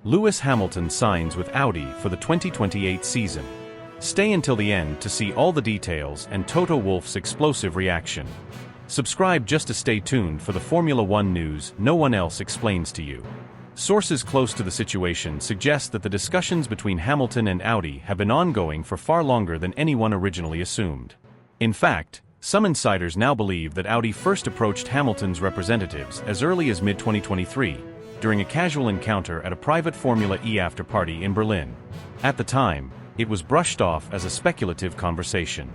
Lewis Hamilton signs with Audi for the 2028 season. Stay until the end to see all the details and Toto Wolff's explosive reaction. Subscribe just to stay tuned for the Formula One news no one else explains to you. Sources close to the situation suggest that the discussions between Hamilton and Audi have been ongoing for far longer than anyone originally assumed. In fact, some insiders now believe that Audi first approached Hamilton's representatives as early as mid-2023, during a casual encounter at a private Formula E after-party in Berlin. At the time, it was brushed off as a speculative conversation.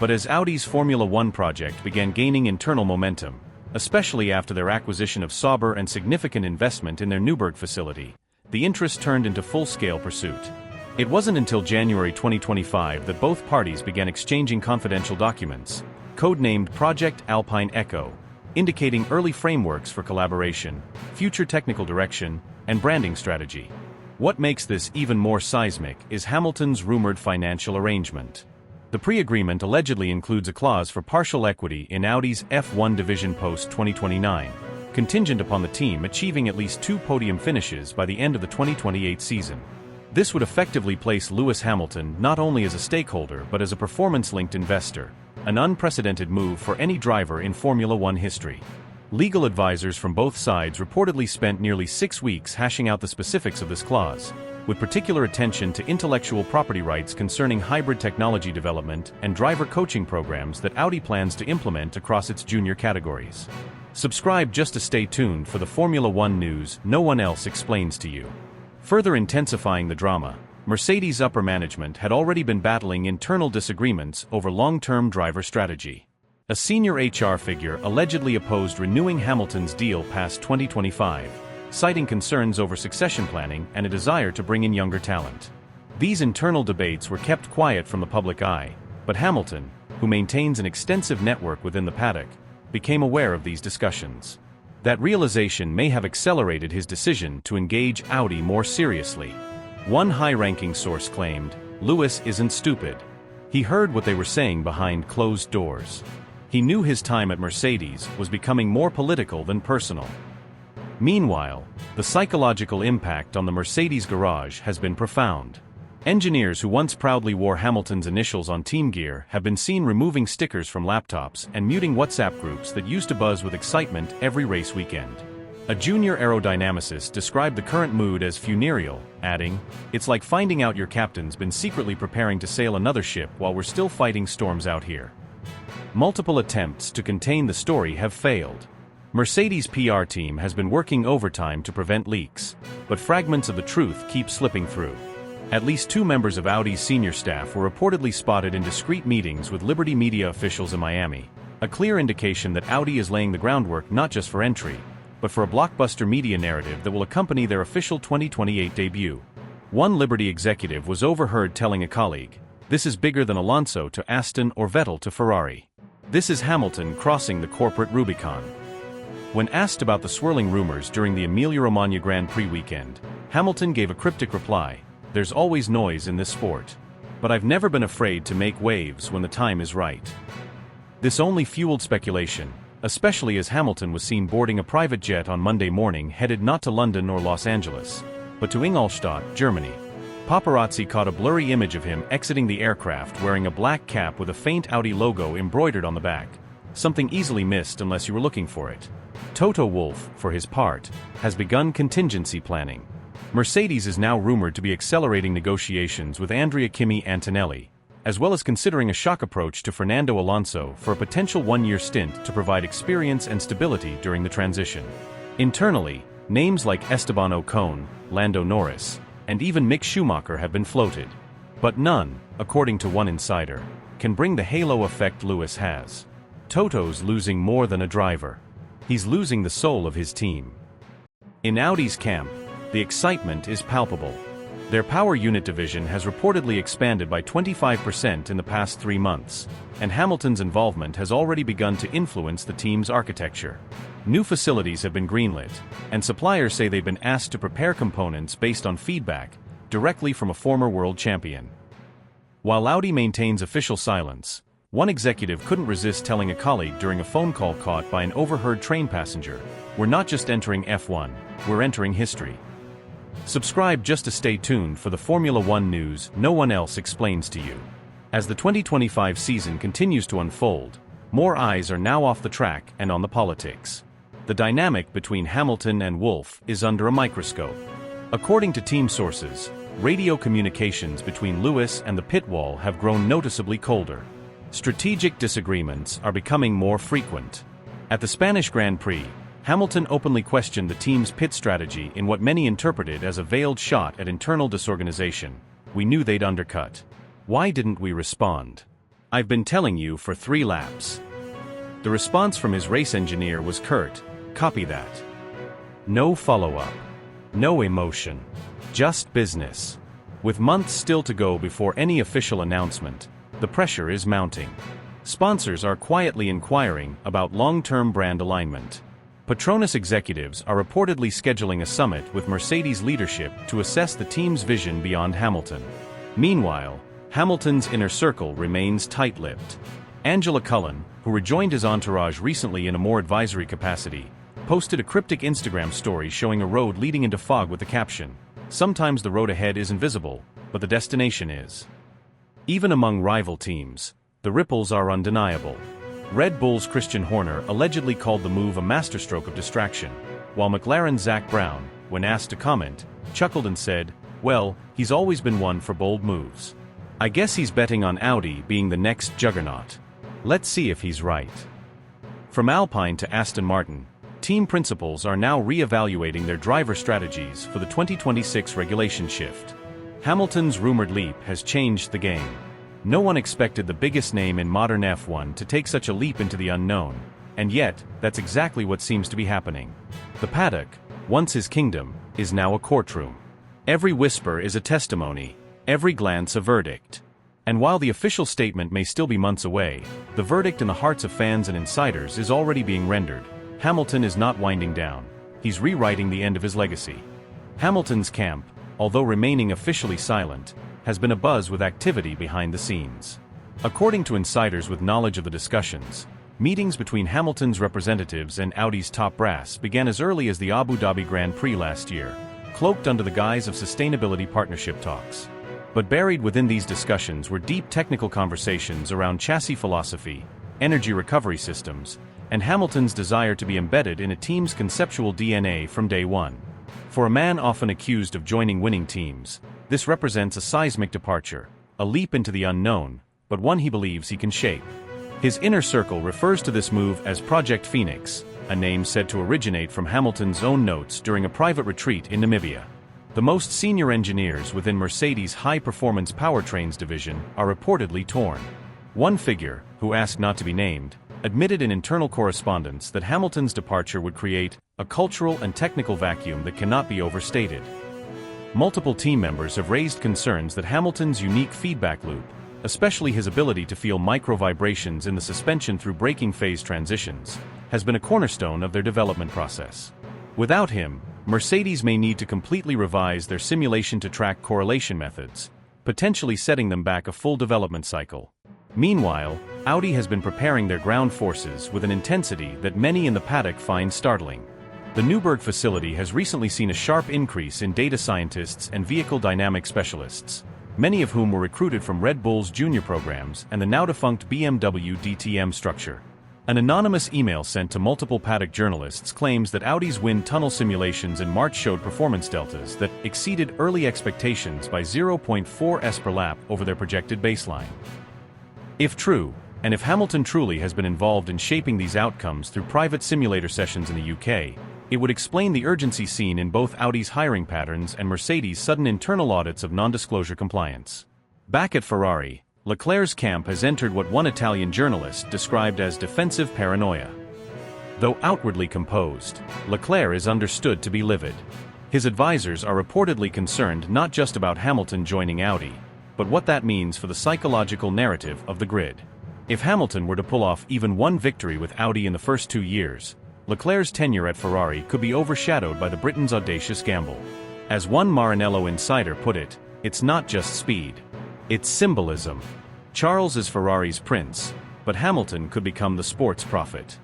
But as Audi's Formula One project began gaining internal momentum, especially after their acquisition of Sauber and significant investment in their Newburgh facility, the interest turned into full-scale pursuit. It wasn't until January 2025 that both parties began exchanging confidential documents, codenamed Project Alpine Echo, indicating early frameworks for collaboration, future technical direction, and branding strategy. What makes this even more seismic is Hamilton's rumored financial arrangement. The pre-agreement allegedly includes a clause for partial equity in Audi's F1 division post-2029, contingent upon the team achieving at least 2 podium finishes by the end of the 2028 season. This would effectively place Lewis Hamilton not only as a stakeholder but as a performance-linked investor, an unprecedented move for any driver in Formula One history. Legal advisors from both sides reportedly spent nearly 6 weeks hashing out the specifics of this clause, with particular attention to intellectual property rights concerning hybrid technology development and driver coaching programs that Audi plans to implement across its junior categories. Subscribe just to stay tuned for the Formula One news no one else explains to you. Further intensifying the drama, Mercedes' upper management had already been battling internal disagreements over long-term driver strategy. A senior HR figure allegedly opposed renewing Hamilton's deal past 2025, citing concerns over succession planning and a desire to bring in younger talent. These internal debates were kept quiet from the public eye, but Hamilton, who maintains an extensive network within the paddock, became aware of these discussions. That realization may have accelerated his decision to engage Audi more seriously. One high-ranking source claimed, "Lewis isn't stupid. He heard what they were saying behind closed doors. He knew his time at Mercedes was becoming more political than personal." Meanwhile, the psychological impact on the Mercedes garage has been profound. Engineers who once proudly wore Hamilton's initials on team gear have been seen removing stickers from laptops and muting WhatsApp groups that used to buzz with excitement every race weekend. A junior aerodynamicist described the current mood as funereal, adding, "It's like finding out your captain's been secretly preparing to sail another ship while we're still fighting storms out here." Multiple attempts to contain the story have failed. Mercedes' PR team has been working overtime to prevent leaks, but fragments of the truth keep slipping through. At least 2 members of Audi's senior staff were reportedly spotted in discreet meetings with Liberty Media officials in Miami, a clear indication that Audi is laying the groundwork not just for entry, but for a blockbuster media narrative that will accompany their official 2028 debut. One Liberty executive was overheard telling a colleague, "This is bigger than Alonso to Aston or Vettel to Ferrari. This is Hamilton crossing the corporate Rubicon." When asked about the swirling rumors during the Emilia-Romagna Grand Prix weekend, Hamilton gave a cryptic reply, "There's always noise in this sport. But I've never been afraid to make waves when the time is right." This only fueled speculation, especially as Hamilton was seen boarding a private jet on Monday morning headed not to London or Los Angeles, but to Ingolstadt, Germany. Paparazzi caught a blurry image of him exiting the aircraft wearing a black cap with a faint Audi logo embroidered on the back, something easily missed unless you were looking for it. Toto Wolff, for his part, has begun contingency planning. Mercedes is now rumored to be accelerating negotiations with Andrea Kimi Antonelli, as well as considering a shock approach to Fernando Alonso for a potential 1-year stint to provide experience and stability during the transition. Internally, names like Esteban Ocon, Lando Norris, and even Mick Schumacher have been floated. But none, according to one insider, can bring the halo effect Lewis has. Toto's losing more than a driver. He's losing the soul of his team. In Audi's camp, the excitement is palpable. Their power unit division has reportedly expanded by 25% in the past 3 months, and Hamilton's involvement has already begun to influence the team's architecture. New facilities have been greenlit, and suppliers say they've been asked to prepare components based on feedback directly from a former world champion. While Audi maintains official silence, one executive couldn't resist telling a colleague during a phone call caught by an overheard train passenger, "We're not just entering F1, we're entering history." Subscribe just to stay tuned for the Formula One news no one else explains to you. As the 2025 season continues to unfold, more eyes are now off the track and on the politics. The dynamic between Hamilton and Wolff is under a microscope. According to team sources, radio communications between Lewis and the pit wall have grown noticeably colder. Strategic disagreements are becoming more frequent. At the Spanish Grand Prix, Hamilton openly questioned the team's pit strategy in what many interpreted as a veiled shot at internal disorganization. "We knew they'd undercut. Why didn't we respond? I've been telling you for 3 laps." The response from his race engineer was curt, "Copy that." No follow-up. No emotion. Just business. With months still to go before any official announcement, the pressure is mounting. Sponsors are quietly inquiring about long-term brand alignment. Petronas executives are reportedly scheduling a summit with Mercedes leadership to assess the team's vision beyond Hamilton. Meanwhile, Hamilton's inner circle remains tight-lipped. Angela Cullen, who rejoined his entourage recently in a more advisory capacity, posted a cryptic Instagram story showing a road leading into fog with the caption, "Sometimes the road ahead isn't visible, but the destination is." Even among rival teams, the ripples are undeniable. Red Bull's Christian Horner allegedly called the move a masterstroke of distraction, while McLaren's Zach Brown, when asked to comment, chuckled and said, "Well, he's always been one for bold moves. I guess he's betting on Audi being the next juggernaut. Let's see if he's right." From Alpine to Aston Martin, team principals are now re-evaluating their driver strategies for the 2026 regulation shift. Hamilton's rumored leap has changed the game. No one expected the biggest name in modern F1 to take such a leap into the unknown, and yet, that's exactly what seems to be happening. The paddock, once his kingdom, is now a courtroom. Every whisper is a testimony, every glance a verdict. And while the official statement may still be months away, the verdict in the hearts of fans and insiders is already being rendered. Hamilton is not winding down. He's rewriting the end of his legacy. Hamilton's camp, although remaining officially silent, has been abuzz with activity behind the scenes. According to insiders with knowledge of the discussions, meetings between Hamilton's representatives and Audi's top brass began as early as the Abu Dhabi Grand Prix last year, cloaked under the guise of sustainability partnership talks. But buried within these discussions were deep technical conversations around chassis philosophy, energy recovery systems, and Hamilton's desire to be embedded in a team's conceptual DNA from day one. For a man often accused of joining winning teams, this represents a seismic departure, a leap into the unknown, but one he believes he can shape. His inner circle refers to this move as Project Phoenix, a name said to originate from Hamilton's own notes during a private retreat in Namibia. The most senior engineers within Mercedes' high-performance powertrains division are reportedly torn. One figure, who asked not to be named, admitted in internal correspondence that Hamilton's departure would create a cultural and technical vacuum that cannot be overstated. Multiple team members have raised concerns that Hamilton's unique feedback loop, especially his ability to feel micro-vibrations in the suspension through braking phase transitions, has been a cornerstone of their development process. Without him, Mercedes may need to completely revise their simulation-to-track correlation methods, potentially setting them back a full development cycle. Meanwhile, Audi has been preparing their ground forces with an intensity that many in the paddock find startling. The Newburgh facility has recently seen a sharp increase in data scientists and vehicle dynamic specialists, many of whom were recruited from Red Bull's junior programs and the now-defunct BMW DTM structure. An anonymous email sent to multiple paddock journalists claims that Audi's wind tunnel simulations in March showed performance deltas that exceeded early expectations by 0.4 s per lap over their projected baseline. If true, and if Hamilton truly has been involved in shaping these outcomes through private simulator sessions in the UK, it would explain the urgency seen in both Audi's hiring patterns and Mercedes' sudden internal audits of non-disclosure compliance. Back at Ferrari, Leclerc's camp has entered what one Italian journalist described as defensive paranoia. Though outwardly composed, Leclerc is understood to be livid. His advisors are reportedly concerned not just about Hamilton joining Audi, but what that means for the psychological narrative of the grid. If Hamilton were to pull off even one victory with Audi in the first 2 years, Leclerc's tenure at Ferrari could be overshadowed by the Britain's audacious gamble. As one Maranello insider put it, it's not just speed. It's symbolism. Charles is Ferrari's prince, but Hamilton could become the sports prophet.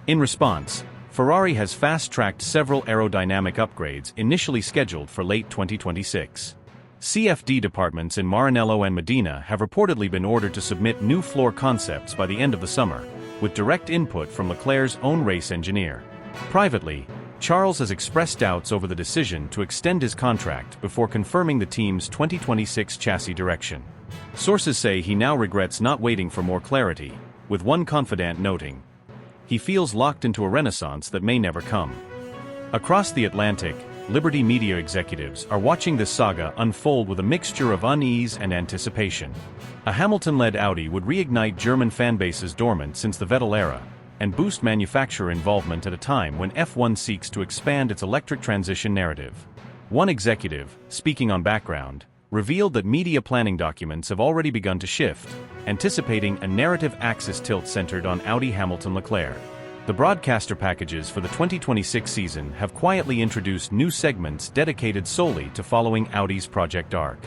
In response, Ferrari has fast-tracked several aerodynamic upgrades initially scheduled for late 2026. CFD departments in Maranello and Modena have reportedly been ordered to submit new floor concepts by the end of the summer, with direct input from Leclerc's own race engineer. Privately, Charles has expressed doubts over the decision to extend his contract before confirming the team's 2026 chassis direction. Sources say he now regrets not waiting for more clarity, with one confidant noting, "He feels locked into a renaissance that may never come." Across the Atlantic, Liberty Media executives are watching this saga unfold with a mixture of unease and anticipation. A Hamilton-led Audi would reignite German fanbases dormant since the Vettel era, and boost manufacturer involvement at a time when F1 seeks to expand its electric transition narrative. One executive, speaking on background, revealed that media planning documents have already begun to shift, anticipating a narrative axis tilt centered on Audi Hamilton-Leclerc. The broadcaster packages for the 2026 season have quietly introduced new segments dedicated solely to following Audi's Project Arc.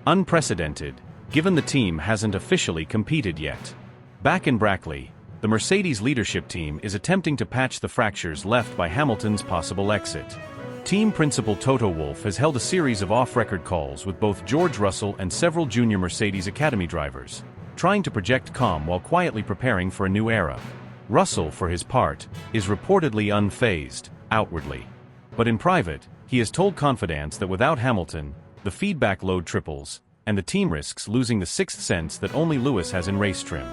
Unprecedented, given the team hasn't officially competed yet. Back in Brackley, the Mercedes leadership team is attempting to patch the fractures left by Hamilton's possible exit. Team principal Toto Wolff has held a series of off-record calls with both George Russell and several junior Mercedes Academy drivers, trying to project calm while quietly preparing for a new era. Russell, for his part, is reportedly unfazed, outwardly. But in private, he has told confidants that without Hamilton, the feedback load triples, and the team risks losing the sixth sense that only Lewis has in race trim.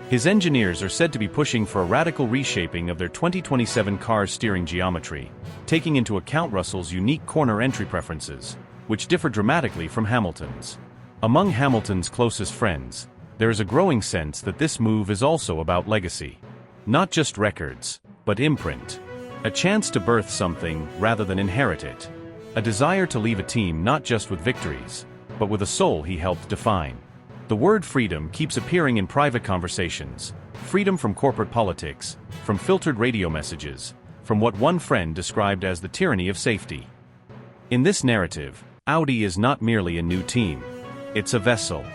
His engineers are said to be pushing for a radical reshaping of their 2027 car's steering geometry, taking into account Russell's unique corner entry preferences, which differ dramatically from Hamilton's. Among Hamilton's closest friends, there is a growing sense that this move is also about legacy. Not just records, but imprint. A chance to birth something rather than inherit it. A desire to leave a team not just with victories, but with a soul he helped define. The word freedom keeps appearing in private conversations. Freedom from corporate politics, from filtered radio messages, from what one friend described as the tyranny of safety. In this narrative, Audi is not merely a new team. It's a vessel.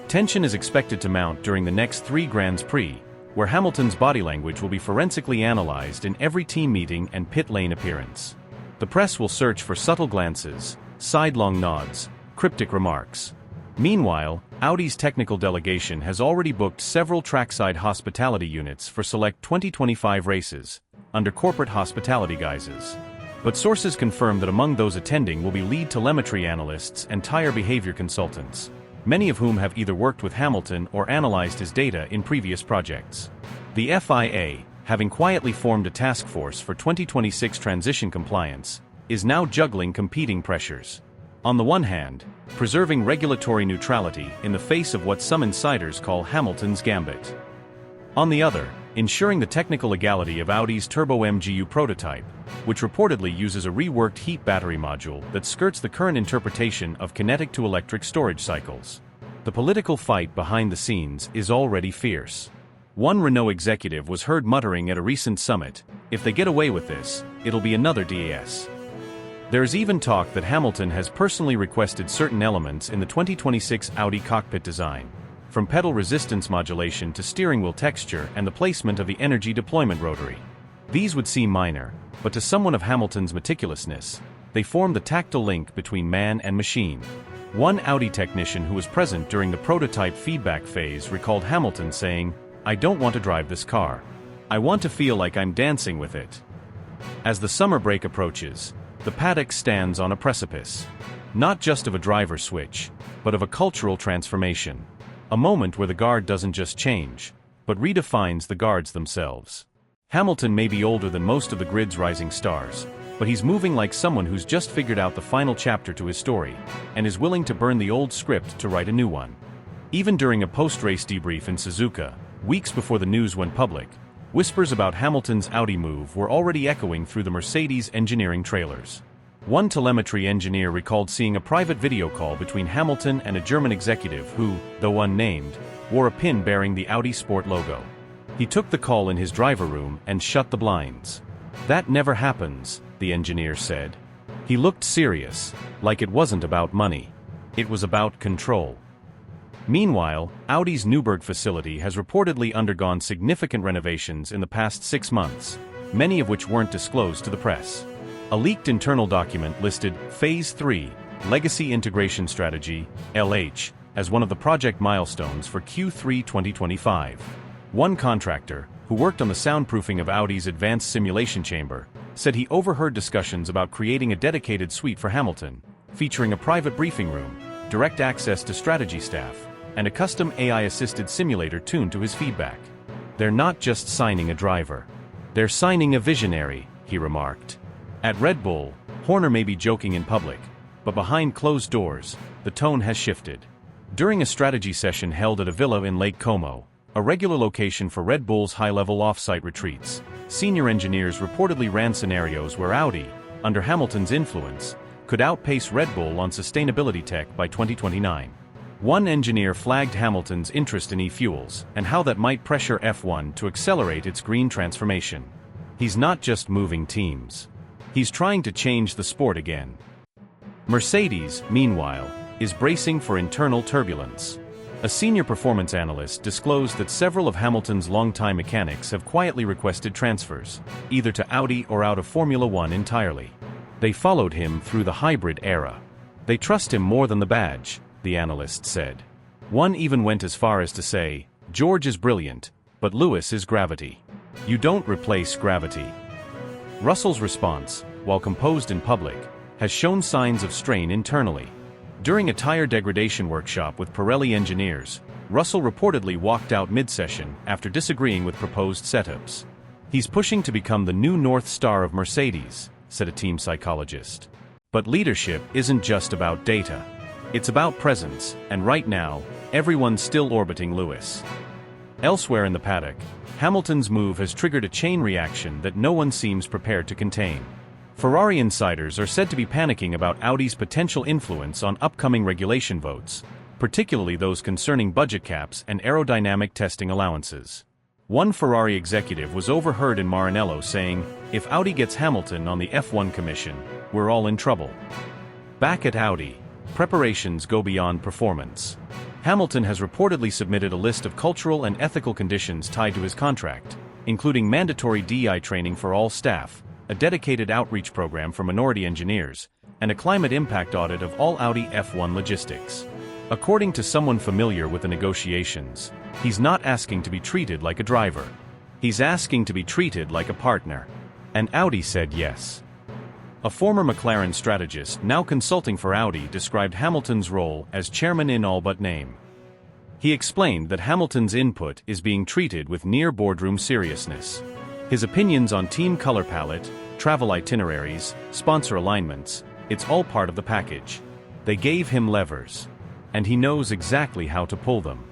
Tension is expected to mount during the next 3 Grands Prix, where Hamilton's body language will be forensically analyzed in every team meeting and pit lane appearance. The press will search for subtle glances, sidelong nods, cryptic remarks. Meanwhile, Audi's technical delegation has already booked several trackside hospitality units for select 2025 races, under corporate hospitality guises. But sources confirm that among those attending will be lead telemetry analysts and tire behavior consultants, many of whom have either worked with Hamilton or analyzed his data in previous projects. The FIA, having quietly formed a task force for 2026 transition compliance, is now juggling competing pressures. On the one hand, preserving regulatory neutrality in the face of what some insiders call Hamilton's gambit. On the other, ensuring the technical legality of Audi's Turbo MGU prototype, which reportedly uses a reworked heat battery module that skirts the current interpretation of kinetic-to-electric storage cycles. The political fight behind the scenes is already fierce. One Renault executive was heard muttering at a recent summit, "If they get away with this, it'll be another DAS." There is even talk that Hamilton has personally requested certain elements in the 2026 Audi cockpit design, from pedal resistance modulation to steering wheel texture and the placement of the energy deployment rotary. These would seem minor, but to someone of Hamilton's meticulousness, they form the tactile link between man and machine. One Audi technician who was present during the prototype feedback phase recalled Hamilton saying, "I don't want to drive this car. I want to feel like I'm dancing with it." As the summer break approaches, the Paddock stands on a precipice. Not just of a driver switch, but of a cultural transformation. A moment where the guard doesn't just change, but redefines the guards themselves. Hamilton may be older than most of the grid's rising stars, but he's moving like someone who's just figured out the final chapter to his story, and is willing to burn the old script to write a new one. Even during a post-race debrief in Suzuka, weeks before the news went public, whispers about Hamilton's Audi move were already echoing through the Mercedes engineering trailers. One telemetry engineer recalled seeing a private video call between Hamilton and a German executive who, though unnamed, wore a pin bearing the Audi Sport logo. He took the call in his driver room and shut the blinds. "That never happens," the engineer said. He looked serious, like it wasn't about money. It was about control. Meanwhile, Audi's Newburgh facility has reportedly undergone significant renovations in the past 6 months, many of which weren't disclosed to the press. A leaked internal document listed Phase 3, Legacy Integration Strategy, LH, as one of the project milestones for Q3 2025. One contractor, who worked on the soundproofing of Audi's advanced simulation chamber, said he overheard discussions about creating a dedicated suite for Hamilton, featuring a private briefing room, direct access to strategy staff, and a custom AI-assisted simulator tuned to his feedback. "They're not just signing a driver. They're signing a visionary," he remarked. At Red Bull, Horner may be joking in public, but behind closed doors, the tone has shifted. During a strategy session held at a villa in Lake Como, a regular location for Red Bull's high-level off-site retreats, senior engineers reportedly ran scenarios where Audi, under Hamilton's influence, could outpace Red Bull on sustainability tech by 2029. One engineer flagged Hamilton's interest in e-fuels and how that might pressure F1 to accelerate its green transformation. "He's not just moving teams. He's trying to change the sport again." Mercedes, meanwhile, is bracing for internal turbulence. A senior performance analyst disclosed that several of Hamilton's longtime mechanics have quietly requested transfers, either to Audi or out of Formula One entirely. They followed him through the hybrid era. They trust him more than the badge, the analyst said. One even went as far as to say, "George is brilliant, but Lewis is gravity. You don't replace gravity." Russell's response, while composed in public, has shown signs of strain internally. During a tire degradation workshop with Pirelli engineers, Russell reportedly walked out mid-session after disagreeing with proposed setups. "He's pushing to become the new North Star of Mercedes," said a team psychologist. But leadership isn't just about data. It's about presence, and right now, everyone's still orbiting Lewis. Elsewhere in the paddock, Hamilton's move has triggered a chain reaction that no one seems prepared to contain. Ferrari insiders are said to be panicking about Audi's potential influence on upcoming regulation votes, particularly those concerning budget caps and aerodynamic testing allowances. One Ferrari executive was overheard in Maranello saying, "If Audi gets Hamilton on the F1 commission, we're all in trouble." Back at Audi, preparations go beyond performance. Hamilton has reportedly submitted a list of cultural and ethical conditions tied to his contract, including mandatory DEI training for all staff, a dedicated outreach program for minority engineers, and a climate impact audit of all Audi F1 logistics. According to someone familiar with the negotiations, he's not asking to be treated like a driver. He's asking to be treated like a partner. And Audi said yes. A former McLaren strategist now consulting for Audi described Hamilton's role as chairman in all but name. He explained that Hamilton's input is being treated with near boardroom seriousness. His opinions on team color palette, travel itineraries, sponsor alignments, it's all part of the package. They gave him levers. And he knows exactly how to pull them.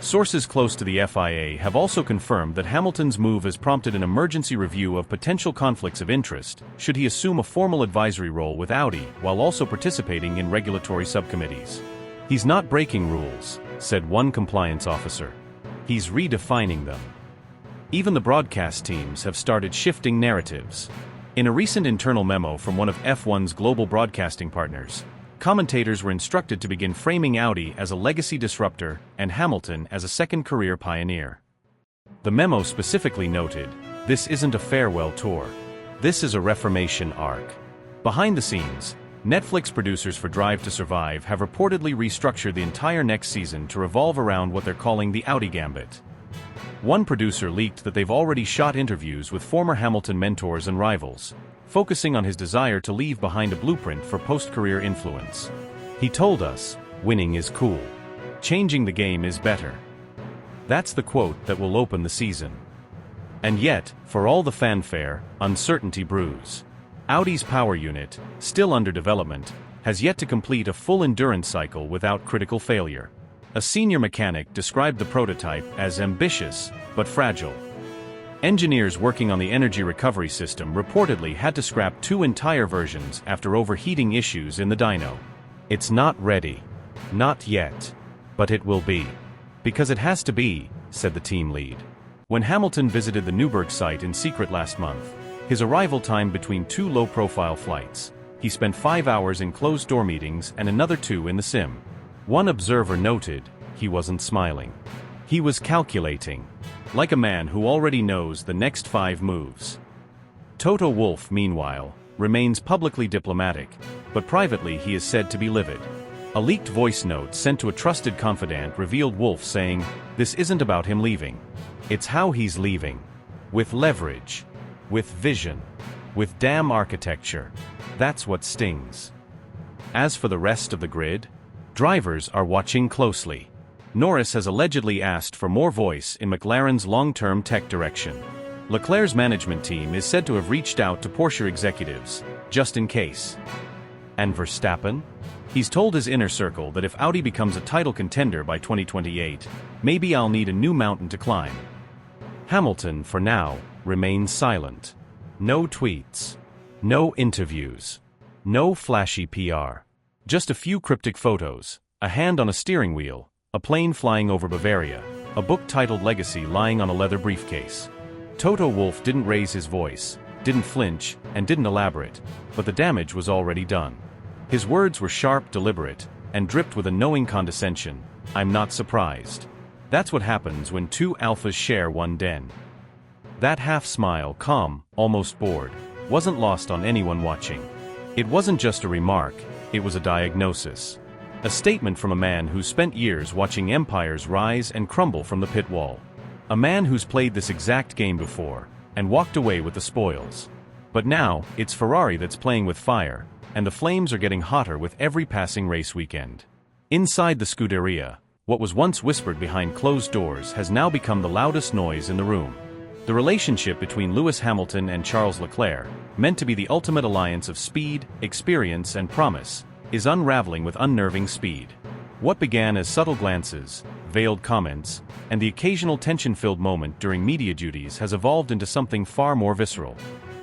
Sources close to the FIA have also confirmed that Hamilton's move has prompted an emergency review of potential conflicts of interest, should he assume a formal advisory role with Audi while also participating in regulatory subcommittees. "He's not breaking rules," said one compliance officer. "He's redefining them." Even the broadcast teams have started shifting narratives. In a recent internal memo from one of F1's global broadcasting partners, commentators were instructed to begin framing Audi as a legacy disruptor and Hamilton as a second career pioneer. The memo specifically noted, "This isn't a farewell tour. This is a reformation arc." Behind the scenes, Netflix producers for Drive to Survive have reportedly restructured the entire next season to revolve around what they're calling the Audi Gambit. One producer leaked that they've already shot interviews with former Hamilton mentors and rivals, focusing on his desire to leave behind a blueprint for post-career influence. "He told us, winning is cool. Changing the game is better." That's the quote that will open the season. And yet, for all the fanfare, uncertainty brews. Audi's power unit, still under development, has yet to complete a full endurance cycle without critical failure. A senior mechanic described the prototype as ambitious, but fragile. Engineers working on the energy recovery system reportedly had to scrap 2 entire versions after overheating issues in the dyno. "It's not ready. Not yet. But it will be. Because it has to be," said the team lead. When Hamilton visited the Newburgh site in secret last month, his arrival time between 2 low-profile flights, he spent 5 hours in closed-door meetings and another 2 in the sim. One observer noted, he wasn't smiling. He was calculating. Like a man who already knows the next 5 moves. Toto Wolff, meanwhile, remains publicly diplomatic, but privately he is said to be livid. A leaked voice note sent to a trusted confidant revealed Wolff saying, "This isn't about him leaving. It's how he's leaving. With leverage. With vision. With damn architecture. That's what stings." As for the rest of the grid, drivers are watching closely. Norris has allegedly asked for more voice in McLaren's long-term tech direction. Leclerc's management team is said to have reached out to Porsche executives, just in case. And Verstappen? He's told his inner circle that if Audi becomes a title contender by 2028, maybe I'll need a new mountain to climb. Hamilton, for now, remains silent. No tweets. No interviews. No flashy PR. Just a few cryptic photos, a hand on a steering wheel, a plane flying over Bavaria, a book titled Legacy lying on a leather briefcase. Toto Wolff didn't raise his voice, didn't flinch, and didn't elaborate, but the damage was already done. His words were sharp, deliberate, and dripped with a knowing condescension. "I'm not surprised." That's what happens when two alphas share one den. That half-smile, calm, almost bored, wasn't lost on anyone watching. It wasn't just a remark, it was a diagnosis. A statement from a man who spent years watching empires rise and crumble from the pit wall. A man who's played this exact game before, and walked away with the spoils. But now, it's Ferrari that's playing with fire, and the flames are getting hotter with every passing race weekend. Inside the Scuderia, what was once whispered behind closed doors has now become the loudest noise in the room. The relationship between Lewis Hamilton and Charles Leclerc, meant to be the ultimate alliance of speed, experience, and promise, is unraveling with unnerving speed. What began as subtle glances, veiled comments, and the occasional tension-filled moment during media duties has evolved into something far more visceral.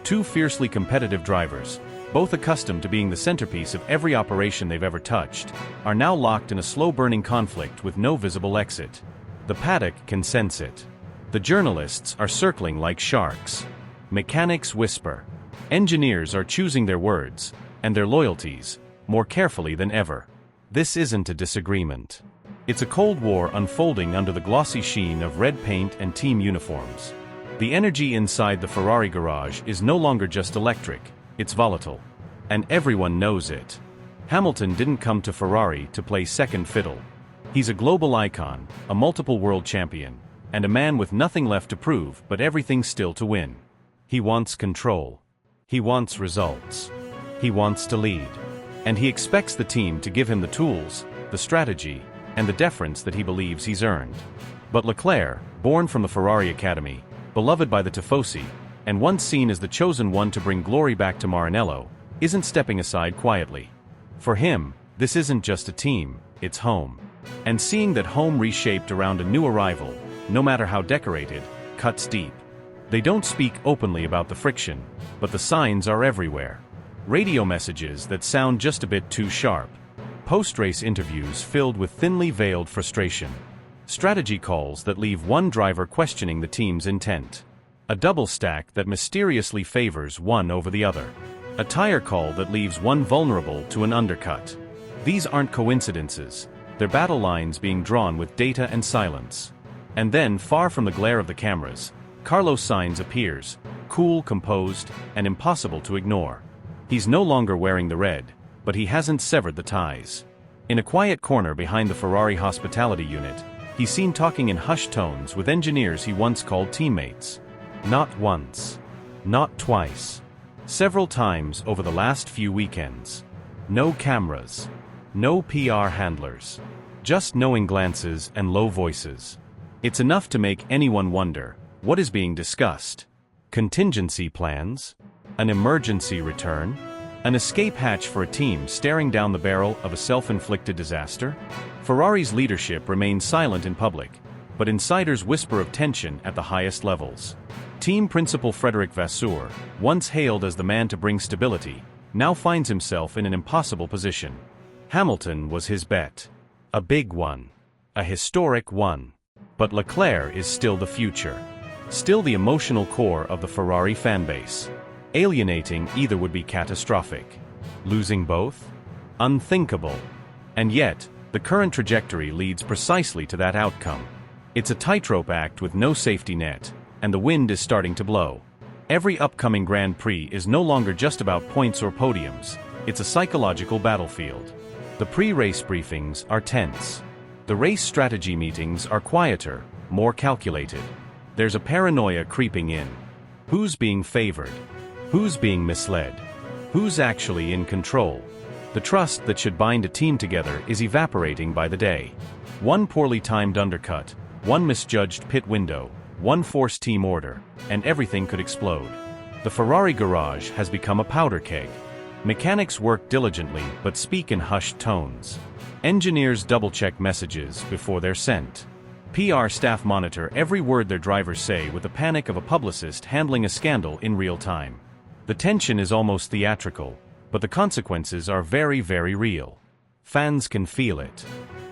Two fiercely competitive drivers, both accustomed to being the centerpiece of every operation they've ever touched, are now locked in a slow-burning conflict with no visible exit. The paddock can sense it. The journalists are circling like sharks. Mechanics whisper. Engineers are choosing their words, and their loyalties, more carefully than ever. This isn't a disagreement. It's a Cold War unfolding under the glossy sheen of red paint and team uniforms. The energy inside the Ferrari garage is no longer just electric, it's volatile. And everyone knows it. Hamilton didn't come to Ferrari to play second fiddle. He's a global icon, a multiple world champion, and a man with nothing left to prove but everything still to win. He wants control. He wants results. He wants to lead. And he expects the team to give him the tools, the strategy, and the deference that he believes he's earned. But Leclerc, born from the Ferrari Academy, beloved by the Tifosi, and once seen as the chosen one to bring glory back to Maranello, isn't stepping aside quietly. For him, this isn't just a team, it's home. And seeing that home reshaped around a new arrival, no matter how decorated, cuts deep. They don't speak openly about the friction, but the signs are everywhere. Radio messages that sound just a bit too sharp. Post-race interviews filled with thinly veiled frustration. Strategy calls that leave one driver questioning the team's intent. A double stack that mysteriously favors one over the other. A tire call that leaves one vulnerable to an undercut. These aren't coincidences. They're battle lines being drawn with data and silence. And then, far from the glare of the cameras, Carlos Sainz appears, cool, composed, and impossible to ignore. He's no longer wearing the red, but he hasn't severed the ties. In a quiet corner behind the Ferrari hospitality unit, he's seen talking in hushed tones with engineers he once called teammates. Not once. Not twice. Several times over the last few weekends. No cameras. No PR handlers. Just knowing glances and low voices. It's enough to make anyone wonder, what is being discussed? Contingency plans? An emergency return? An escape hatch for a team staring down the barrel of a self-inflicted disaster? Ferrari's leadership remains silent in public, but insiders whisper of tension at the highest levels. Team principal Frederic Vasseur, once hailed as the man to bring stability, now finds himself in an impossible position. Hamilton was his bet. A big one. A historic one. But Leclerc is still the future. Still the emotional core of the Ferrari fanbase. Alienating either would be catastrophic. Losing both? Unthinkable. And yet, the current trajectory leads precisely to that outcome. It's a tightrope act with no safety net, and the wind is starting to blow. Every upcoming Grand Prix is no longer just about points or podiums, it's a psychological battlefield. The pre-race briefings are tense. The race strategy meetings are quieter, more calculated. There's a paranoia creeping in. Who's being favored? Who's being misled? Who's actually in control? The trust that should bind a team together is evaporating by the day. One poorly timed undercut, one misjudged pit window, one forced team order, and everything could explode. The Ferrari garage has become a powder keg. Mechanics work diligently but speak in hushed tones. Engineers double-check messages before they're sent. PR staff monitor every word their drivers say with the panic of a publicist handling a scandal in real time. The tension is almost theatrical, but the consequences are very, very real. Fans can feel it.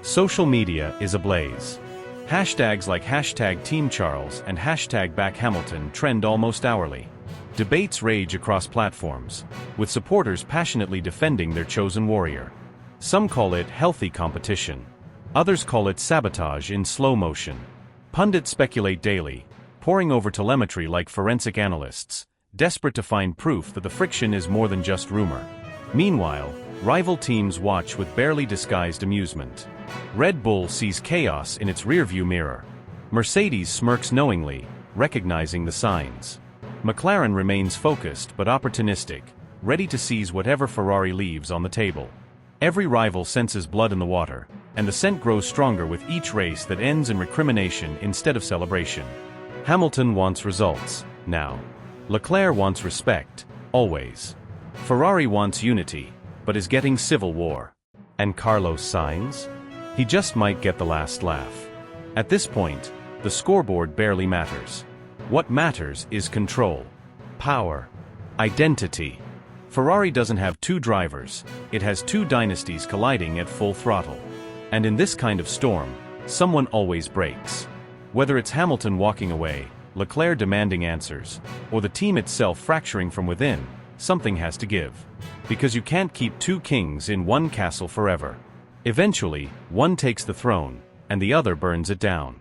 Social media is ablaze. Hashtags like #TeamCharles and #BackHamilton trend almost hourly. Debates rage across platforms, with supporters passionately defending their chosen warrior. Some call it healthy competition. Others call it sabotage in slow motion. Pundits speculate daily, poring over telemetry like forensic analysts, desperate to find proof that the friction is more than just rumor. Meanwhile, rival teams watch with barely disguised amusement. Red Bull sees chaos in its rearview mirror. Mercedes smirks knowingly, recognizing the signs. McLaren remains focused but opportunistic, ready to seize whatever Ferrari leaves on the table. Every rival senses blood in the water, and the scent grows stronger with each race that ends in recrimination instead of celebration. Hamilton wants results, now. Leclerc wants respect, always. Ferrari wants unity, but is getting civil war. And Carlos Sainz? He just might get the last laugh. At this point, the scoreboard barely matters. What matters is control, power, identity. Ferrari doesn't have two drivers, it has two dynasties colliding at full throttle. And in this kind of storm, someone always breaks. Whether it's Hamilton walking away, Leclerc demanding answers, or the team itself fracturing from within, something has to give. Because you can't keep two kings in one castle forever. Eventually, one takes the throne, and the other burns it down.